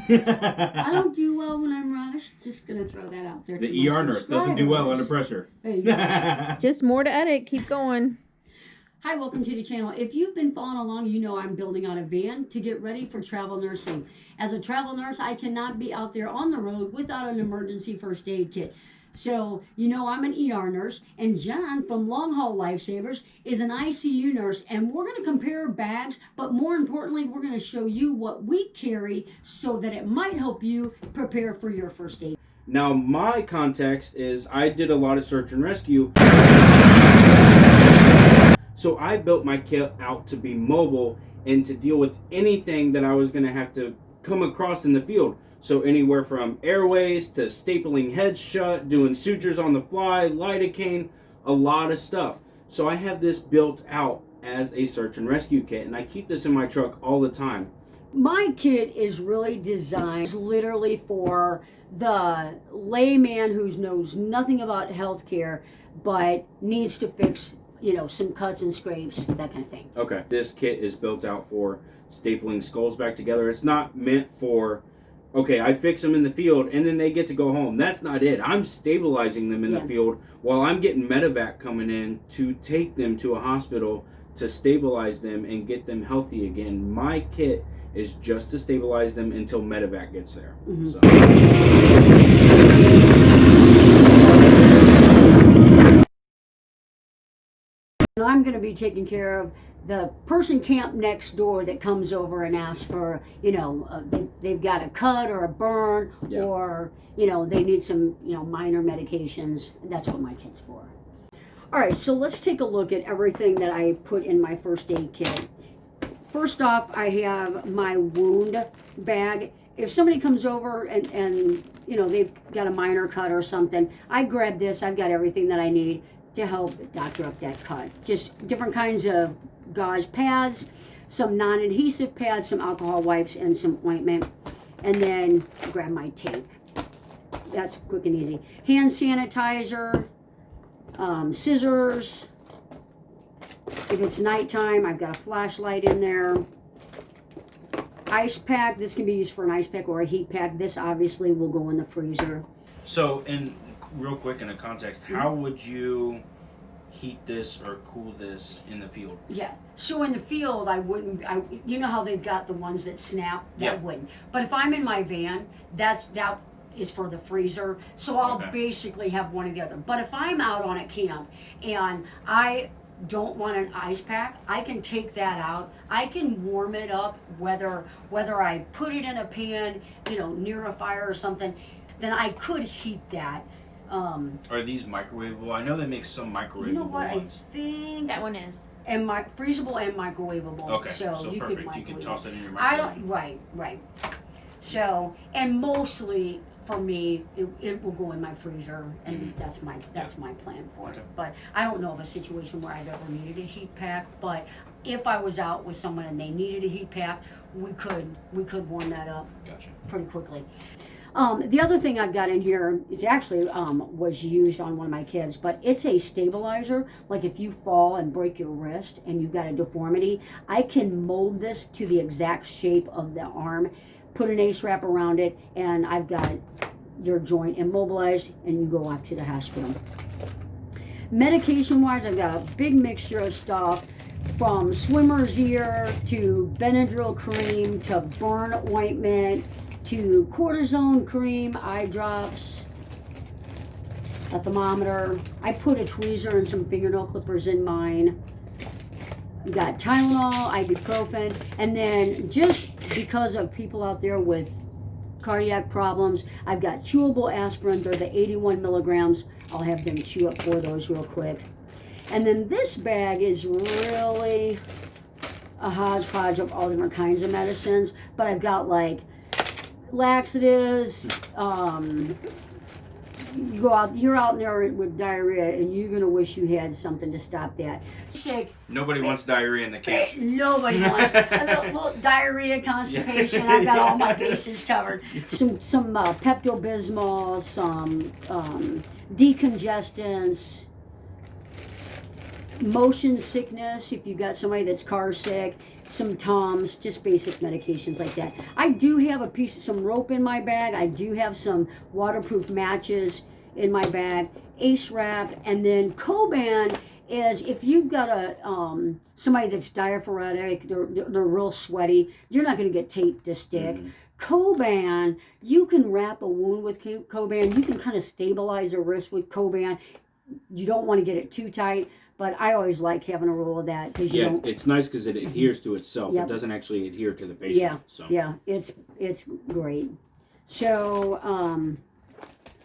I don't do well when I'm rushed. Just gonna throw that out there. The ER nurse doesn't do well under pressure. There you go. Just more to edit. Keep going. Hi, welcome to the channel. If you've been following along, you know I'm building out a van to get ready for travel nursing. As a travel nurse, I cannot be out there on the road without an emergency first aid kit. So, you know I'm an ER nurse, and John from Longhaul Lifesavers is an ICU nurse, and we're going to compare bags, but more importantly, we're going to show you what we carry so that it might help you prepare for your first aid. Now, my context is I did a lot of search and rescue. So I built my kit out to be mobile and to deal with anything that I was going to have to come across in the field. So anywhere from airways to stapling heads shut, doing sutures on the fly, lidocaine, a lot of stuff. So I have this built out as a search and rescue kit, and I keep this in my truck all the time. My kit is really designed literally for the layman who knows nothing about healthcare but needs to fix, you know, some cuts and scrapes, that kind of thing. Okay. This kit is built out for stapling skulls back together. It's not meant for, okay, I fix them in the field and then they get to go home. That's not it. I'm stabilizing them in the field while I'm getting medevac coming in to take them to a hospital to stabilize them and get them healthy again. My kit is just to stabilize them until medevac gets there. Mm-hmm. So. I'm going to be taking care of the person camped next door that comes over and asks for, you know, they've got a cut or a burn, or, you know, they need some, you know, minor medications. That's what my kit's for. All right, so let's take a look at everything that I put in my first aid kit. First off, I have my wound bag. If somebody comes over and you know, they've got a minor cut or something, I grab this. I've got everything that I need to help doctor up that cut. Just different kinds of gauze pads, some non-adhesive pads, some alcohol wipes, and some ointment. And then grab my tape. That's quick and easy. Hand sanitizer, scissors. If it's nighttime, I've got a flashlight in there. Ice pack. This can be used for an ice pack or a heat pack. This obviously will go in the freezer. So, real quick in a context, how would you heat this or cool this in the field? Yeah. So in the field, I wouldn't. You know how they've got the ones that snap? That wouldn't. But if I'm in my van, that is for the freezer. So I'll basically have one or the other. But if I'm out on a camp and I don't want an ice pack, I can take that out. I can warm it up, whether I put it in a pan, you know, near a fire or something. Then I could heat that. Are these microwavable? I know they make some microwavable. You know what? Ones. I think that one is. And freezable and microwavable. Okay, so you perfect. Could you can toss it in your microwave. microwave. Right. So, and mostly for me, it will go in my freezer, and that's my plan for it. But I don't know of a situation where I've ever needed a heat pack. But if I was out with someone and they needed a heat pack, we could warm that up pretty quickly. The other thing I've got in here is actually was used on one of my kids, but it's a stabilizer. Like if you fall and break your wrist and you've got a deformity, I can mold this to the exact shape of the arm, put an ACE wrap around it, and I've got your joint immobilized, and you go off to the hospital. Medication-wise, I've got a big mixture of stuff, from swimmer's ear to Benadryl cream to burn ointment, to cortisone cream, eye drops, a thermometer. I put a tweezer and some fingernail clippers in mine. Got Tylenol, ibuprofen, and then just because of people out there with cardiac problems, I've got chewable aspirin. They're the 81 milligrams. I'll have them chew up 4 of those real quick. And then this bag is really a hodgepodge of all different kinds of medicines, but I've got like laxatives. You're out there with diarrhea, and you're gonna wish you had something to stop that. Sick. Nobody wants diarrhea in the camp. Nobody wants. Well, diarrhea, constipation. I've got all my bases covered. Some Pepto-Bismol, some decongestants. motion sickness, if you've got somebody that's car sick, some Tums, just basic medications like that. I do have some rope in my bag. I do have some waterproof matches in my bag, Ace Wrap, and then Coban is if you've got somebody that's diaphoretic, they're real sweaty, you're not going to get tape to stick. Coban, you can wrap a wound with Coban. You can kind of stabilize a wrist with Coban. You don't want to get it too tight, but I always like having a roll of that because it's nice because it adheres to itself. Yep. It doesn't actually adhere to the patient. Yeah, it's great. So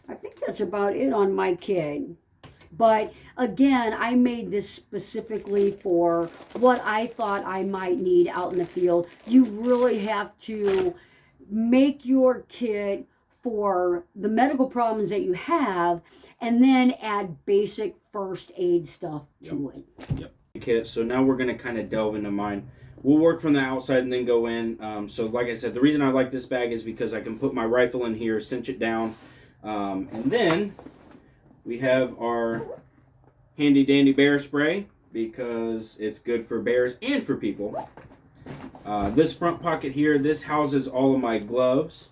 I think that's about it on my kit. But again, I made this specifically for what I thought I might need out in the field. You really have to make your kit for the medical problems that you have and then add basic first aid stuff to it. Yep. Okay, so now we're going to kind of delve into mine. We'll work from the outside and then go in. So like I said, the reason I like this bag is because I can put my rifle in here, cinch it down, and then we have our handy dandy bear spray because it's good for bears and for people. This front pocket here, this houses all of my gloves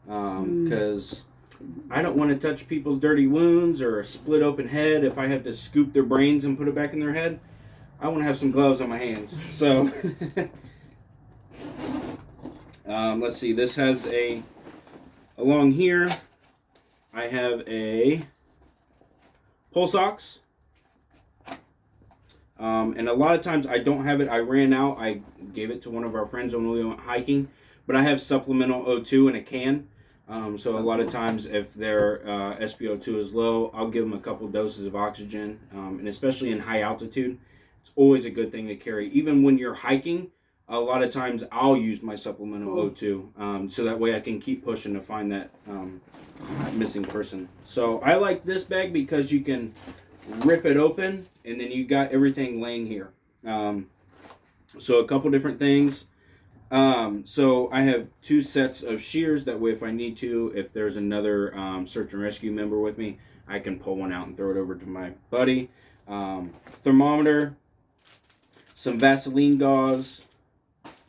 because I don't want to touch people's dirty wounds or a split open head. If I have to scoop their brains and put it back in their head, I want to have some gloves on my hands. So let's see, this has along here I have a pulse ox. And a lot of times I don't have it. I ran out. I gave it to one of our friends when we went hiking. But I have supplemental O2 in a can. So a lot of times if their SpO2 is low, I'll give them a couple doses of oxygen. And especially in high altitude, it's always a good thing to carry. Even when you're hiking, a lot of times I'll use my supplemental O2. So that way I can keep pushing to find that missing person. So I like this bag because you can rip it open and then you got everything laying here. So a couple different things. So I have 2 sets of shears. That way if I need to, if there's another search and rescue member with me, I can pull one out and throw it over to my buddy. Thermometer, some Vaseline gauze.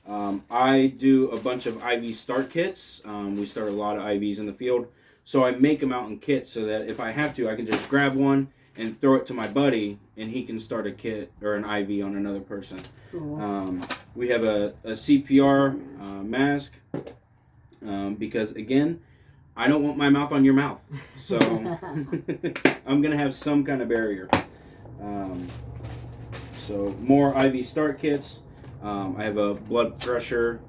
I do a bunch of IV start kits. We start a lot of IVs in the field. So I make them out in kits so that if I have to, I can just grab one and throw it to my buddy, and he can start a kit or an IV on another person. Cool. We have a CPR mask because, again, I don't want my mouth on your mouth. So I'm going to have some kind of barrier. So more IV start kits. I have a blood pressure.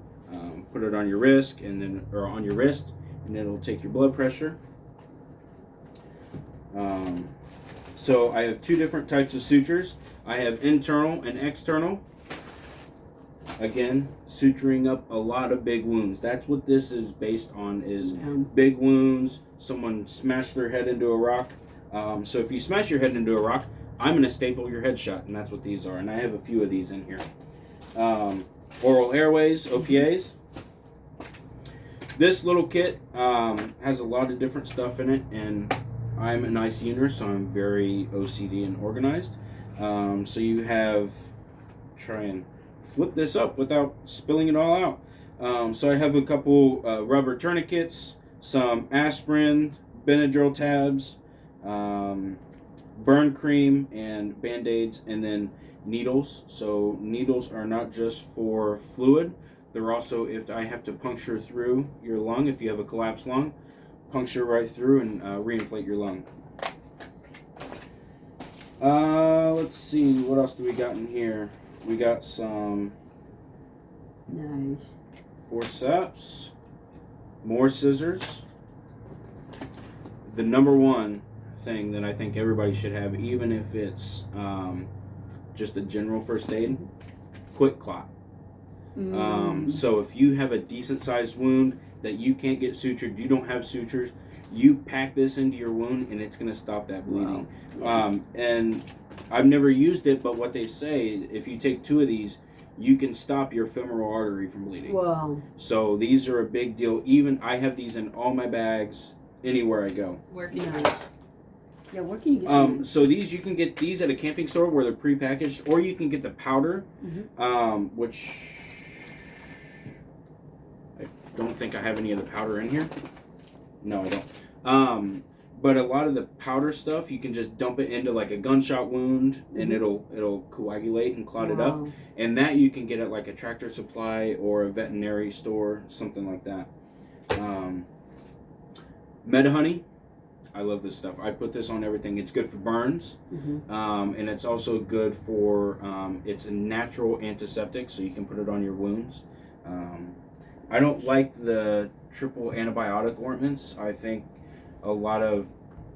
Put it on your wrist, and then it'll take your blood pressure. So I have 2 different types of sutures. I have internal and external. Again, suturing up a lot of big wounds. That's what this is based on, is big wounds. Someone smashed their head into a rock. So if you smash your head into a rock, I'm going to staple your head shut, and that's what these are. And I have a few of these in here. Oral airways, OPAs. This little kit has a lot of different stuff in it, and I'm an IC nurse, so I'm very OCD and organized. So you have, try and flip this up without spilling it all out. So I have a couple rubber tourniquets, some aspirin, Benadryl tabs, burn cream, and Band-Aids, and then needles. So needles are not just for fluid. They're also, if I have to puncture through your lung, if you have a collapsed lung, puncture right through and reinflate your lung. Let's see, what else do we got in here? We got some forceps, more scissors. The number one thing that I think everybody should have, even if it's just a general first aid, quick clot. So if you have a decent sized wound that you can't get sutured, you don't have sutures, you pack this into your wound and it's going to stop that bleeding. Wow. And I've never used it, but what they say, if you take 2 of these, you can stop your femoral artery from bleeding. Wow. So these are a big deal. Even I have these in all my bags anywhere I go. Working. Yeah, where can you get them? So you can get these at a camping store where they're prepackaged, or you can get the powder, which I don't think I have any of the powder in here. No, I don't. But a lot of the powder stuff, you can just dump it into like a gunshot wound, and it'll coagulate and clot it up. And that you can get at like a Tractor Supply or a veterinary store, something like that. Honey. I love this stuff. I put this on everything. It's good for burns, and it's also good for, it's a natural antiseptic, so you can put it on your wounds. I don't like the triple antibiotic ointments. I think a lot of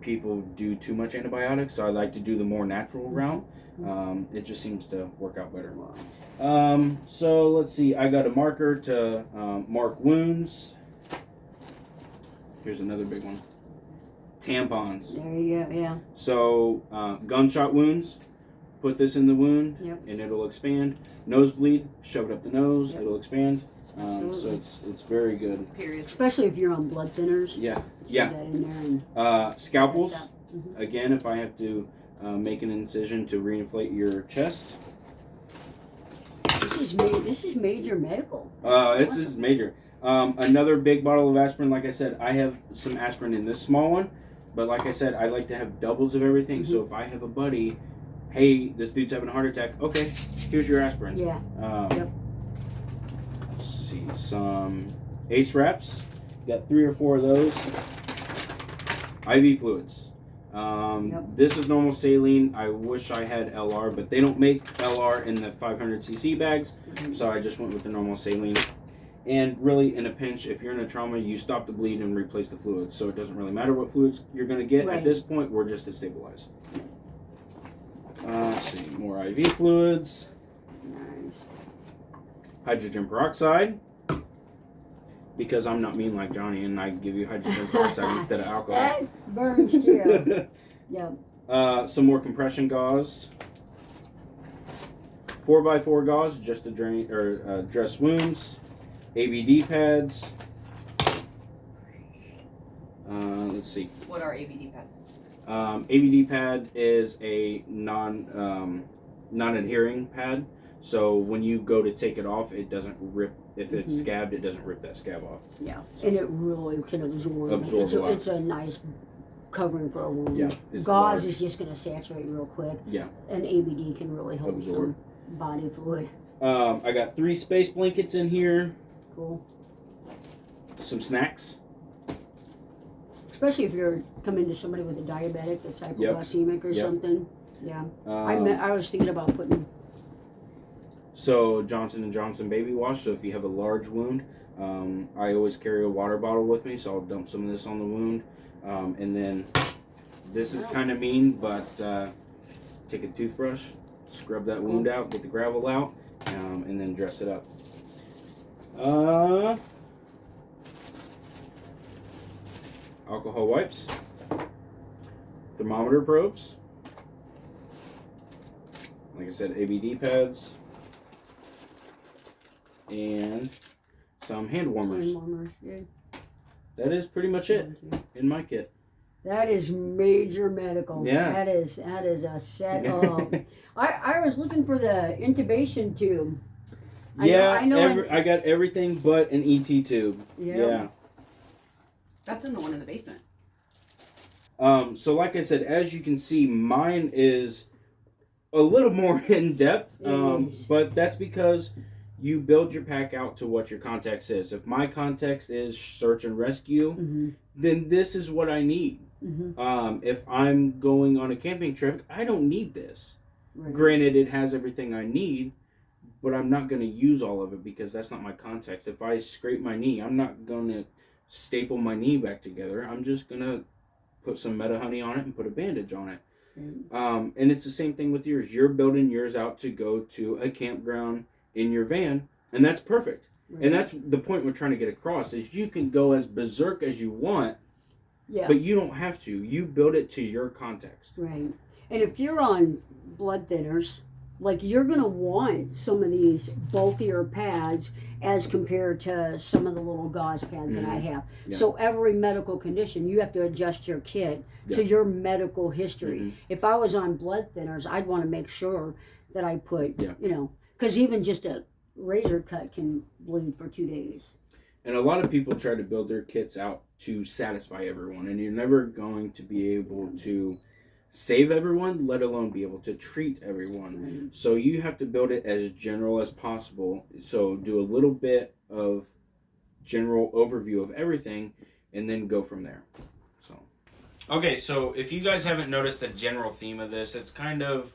people do too much antibiotics, so I like to do the more natural route. It just seems to work out better. So let's see. I got a marker to mark wounds. Here's another big one. Tampons. There you go, yeah. So, gunshot wounds, put this in the wound, and it'll expand. Nosebleed, shove it up the nose, it'll expand. So it's very good. Period. Especially if you're on blood thinners. Yeah. That in there and Scalpels. Again, if I have to make an incision to reinflate your chest. This is major medical. This is major. Another big bottle of aspirin. Like I said, I have some aspirin in this small one. But like I said, I like to have doubles of everything. So if I have a buddy, hey, this dude's having a heart attack. Okay, here's your aspirin. Yeah. Let's see, some Ace Wraps. Got 3 or 4 of those. IV fluids. This is normal saline. I wish I had LR, but they don't make LR in the 500cc bags. So I just went with the normal saline. And really, in a pinch, if you're in a trauma, you stop the bleed and replace the fluids. So it doesn't really matter what fluids you're going to get. At this point, we're just to stabilize. Let's see, more IV fluids. Nice. Hydrogen peroxide. Because I'm not mean like Jonnie, and I give you hydrogen peroxide instead of alcohol. That burns too. Some more compression gauze. 4x4 gauze, just to drain or dress wounds. ABD pads. Let's see. What are ABD pads? ABD pad is a non-adhering pad. So when you go to take it off, it doesn't rip. If it's scabbed, it doesn't rip that scab off. Yeah, and it really can absorb. It's a nice covering for a wound. Yeah, gauze is just going to saturate real quick. Yeah. And ABD can really hold some body fluid. I got 3 space blankets in here. Cool. Some snacks. Especially if you're coming to somebody with a diabetic that's hypoglycemic or something. Yeah. I was thinking about putting. So Johnson & Johnson baby wash. So if you have a large wound, I always carry a water bottle with me. So I'll dump some of this on the wound. And then this is kind of mean, but take a toothbrush, scrub that wound out, get the gravel out, and then dress it up. Alcohol wipes, thermometer probes, like I said, ABD pads, and some hand warmers. Yeah. That is pretty much it in my kit. That is major medical. Yeah. That is a set of. I was looking for the intubation tube. I got everything but an ET tube. Yeah. That's in the one in the basement. So like I said, as you can see, mine is a little more in depth. But that's because you build your pack out to what your context is. If my context is search and rescue, then this is what I need. If I'm going on a camping trip, I don't need this. Right. Granted, it has everything I need, but I'm not going to use all of it because that's not my context. If I scrape my knee, I'm not going to staple my knee back together. I'm just going to put some Honey on it and put a bandage on it. And it's the same thing with yours. You're building yours out to go to a campground in your van, and that's perfect. Right. And that's the point we're trying to get across, is you can go as berserk as you want, but you don't have to. You build it to your context. Right. And if you're on blood thinners, like you're gonna want some of these bulkier pads as compared to some of the little gauze pads that I have. Yeah. So every medical condition, you have to adjust your kit to your medical history. If I was on blood thinners, I'd want to make sure that I put, you know, because even just a razor cut can bleed for 2 days. And a lot of people try to build their kits out to satisfy everyone, and you're never going to be able to save everyone, let alone be able to treat everyone. So you have to build it as general as possible. So do a little bit of general overview of everything and then go from there. So okay, so if you guys haven't noticed the general theme of this, it's kind of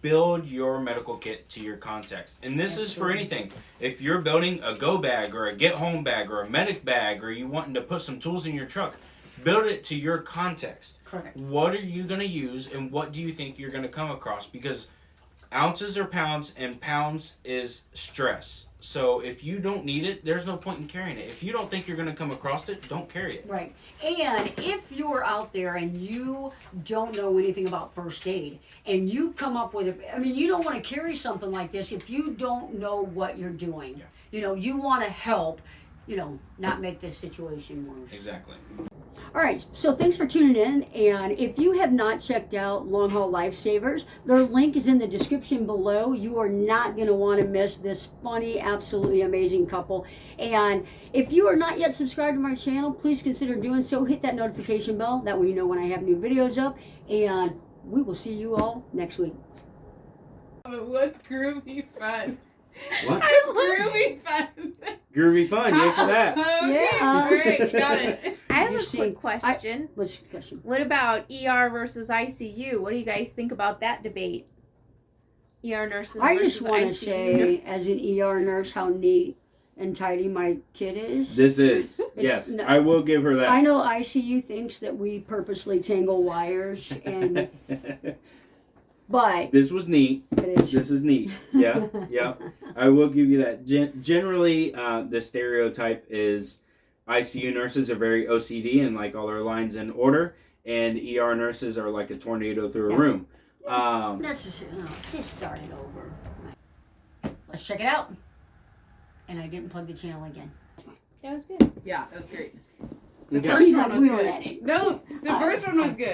build your medical kit to your context. And this is for anything. If you're building a go bag or a get home bag or a medic bag, or you wanting to put some tools in your truck, build it to your context. Correct. What are you going to use, and what do you think you're going to come across? Because ounces are pounds, and pounds is stress. So if you don't need it, there's no point in carrying it. If you don't think you're going to come across it, don't carry it. Right. And if you're out there and you don't know anything about first aid, and you come up with it, I mean, you don't want to carry something like this if you don't know what you're doing. Yeah. You know, you want to help, you know, not make this situation worse. Exactly. All right, so thanks for tuning in. And if you have not checked out Longhaul Lifesavers, their link is in the description below. You are not going to want to miss this funny, absolutely amazing couple. And if you are not yet subscribed to my channel, please consider doing so. Hit that notification bell. That way you know when I have new videos up. And we will see you all next week. What's groovy fun? What? Groovy fun. Groovy fun, yay for that. Okay, Yeah. great, got it. I have You a see, quick question. What's the question? What about ER versus ICU? What do you guys think about that debate? ER nurses I versus just want to ICU say, nurses. as an ER nurse, how neat and tidy my kit is. This is. Yes, no- I will give her that. I know ICU thinks that we purposely tangle wires, and but This was neat. it is. This is neat. Yeah, yeah. I will give you that. Generally, the stereotype is ICU nurses are very OCD and like all their lines in order, and ER nurses are like a tornado through a room. Necessary. No, just start it over. Let's check it out. And I didn't plug the channel again. That was good. Yeah, that was great. Okay. First one was We good. were at it. No, the first one was good.